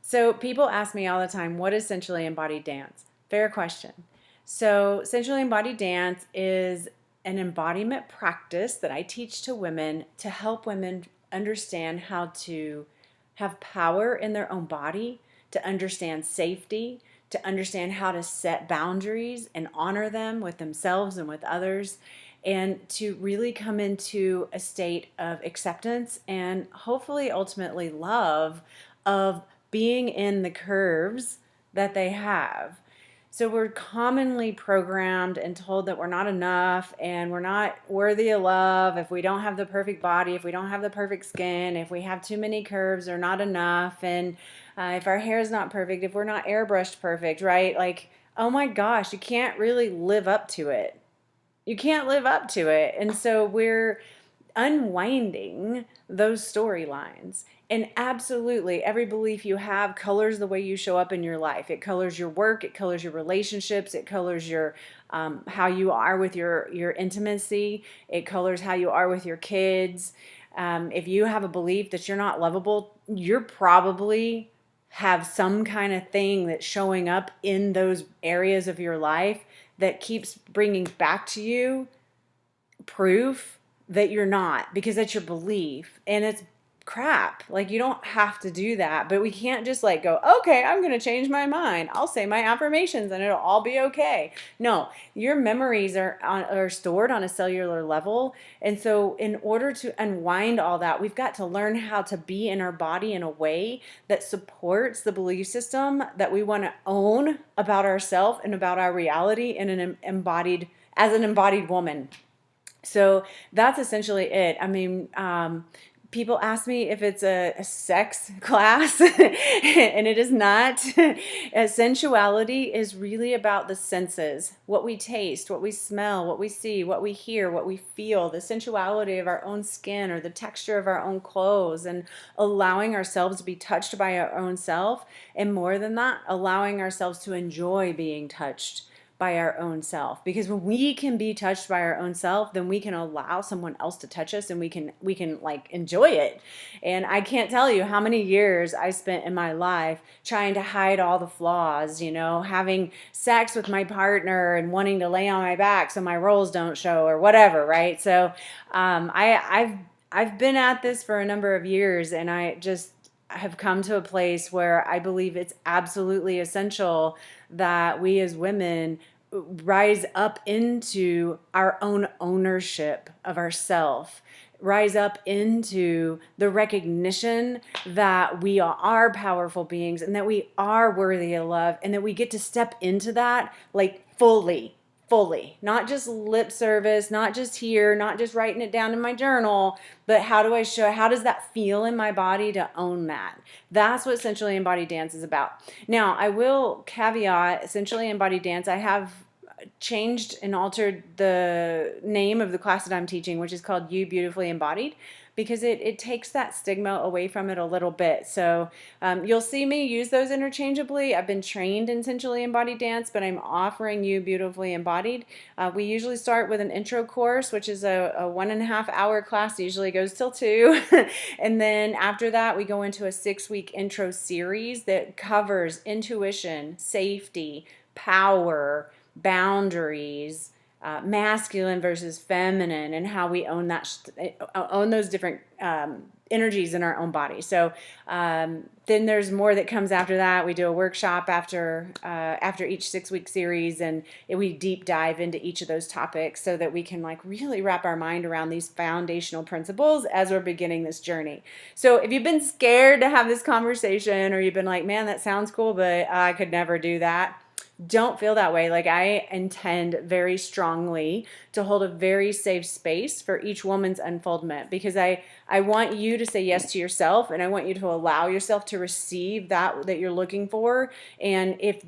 So people ask me all the time, what is sensually embodied dance? Fair question. So sensually embodied dance is an embodiment practice that I teach to women to help women understand how to have power in their own body, to understand safety, to understand how to set boundaries and honor them with themselves and with others, and to really come into a state of acceptance and hopefully ultimately love of being in the curves that they have. So we're commonly programmed and told that we're not enough and we're not worthy of love if we don't have the perfect body, if we don't have the perfect skin, if we have too many curves or not enough, and if our hair is not perfect, if we're not airbrushed perfect, right? Like, oh my gosh, you can't really live up to it. You can't live up to it. And so we're unwinding those storylines. And absolutely, every belief you have colors the way you show up in your life. It colors your work, it colors your relationships, it colors your how you are with your intimacy, it colors how you are with your kids. If you have a belief that you're not lovable, you're probably have some kind of thing that's showing up in those areas of your life that keeps bringing back to you proof that you're not, because that's your belief and it's crap. Like, you don't have to do that, but we can't just like go, okay, I'm going to change my mind, I'll say my affirmations and it'll all be okay. No, your memories are stored on a cellular level, and so in order to unwind all that, we've got to learn how to be in our body in a way that supports the belief system that we want to own about ourselves and about our reality in an embodied as an embodied woman. So that's essentially it. I mean, people ask me if it's a sex class, and it is not. Sensuality is really about the senses, what we taste, what we smell, what we see, what we hear, what we feel, the sensuality of our own skin or the texture of our own clothes, and allowing ourselves to be touched by our own self. And more than that, allowing ourselves to enjoy being touched by our own self, because when we can be touched by our own self, then we can allow someone else to touch us, and we can like enjoy it. And I can't tell you how many years I spent in my life trying to hide all the flaws, having sex with my partner and wanting to lay on my back so my rolls don't show or whatever, right? So I've been at this for a number of years, and I just have come to a place where I believe it's absolutely essential that we as women rise up into our own ownership of ourself, rise up into the recognition that we are powerful beings and that we are worthy of love, and that we get to step into that like fully, not just lip service, not just here, not just writing it down in my journal, but how does that feel in my body to own that? That's what Sensually Embodied Dance is about. Now, I will caveat Sensually Embodied Dance. I have changed and altered the name of the class that I'm teaching, which is called You Beautifully Embodied, because it takes that stigma away from it a little bit. So you'll see me use those interchangeably. I've been trained in Sensually Embodied Dance, but I'm offering You Beautifully Embodied. We usually start with an intro course, which is a 1.5 hour class, usually goes till 2. And then after that, we go into a 6-week intro series that covers intuition, safety, power, boundaries, masculine versus feminine, and how we own those different energies in our own body. So then there's more that comes after that. We do a workshop after each 6-week series, and we deep dive into each of those topics so that we can like really wrap our mind around these foundational principles as we're beginning this journey. So if you've been scared to have this conversation, or you've been like, man, that sounds cool, but I could never do that, don't feel that way. Like, I intend very strongly to hold a very safe space for each woman's unfoldment, because I want you to say yes to yourself, and I want you to allow yourself to receive that you're looking for. And if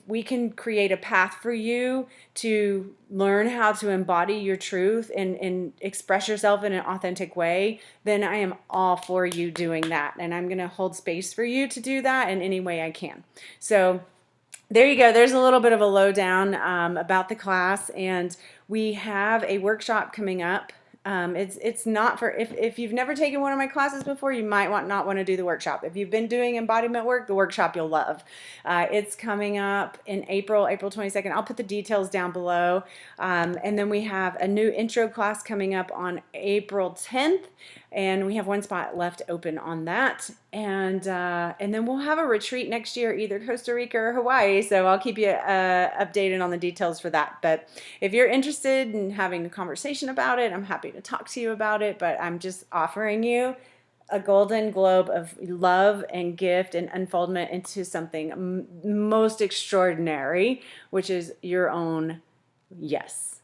we can create a path for you to learn how to embody your truth and express yourself in an authentic way, then I am all for you doing that. And I'm going to hold space for you to do that in any way I can. So there you go. There's a little bit of a lowdown about the class, and we have a workshop coming up It's not for, if you've never taken one of my classes before, you might not want to do the workshop. If you've been doing embodiment work, the workshop you'll love. It's coming up in April 22nd. I'll put the details down below. And then we have a new intro class coming up on April 10th, and we have one spot left open on that. And then we'll have a retreat next year, either Costa Rica or Hawaii. So I'll keep you updated on the details for that. But if you're interested in having a conversation about it, I'm happy to talk to you about it. But I'm just offering you a golden globe of love and gift and unfoldment into something most extraordinary, which is your own yes.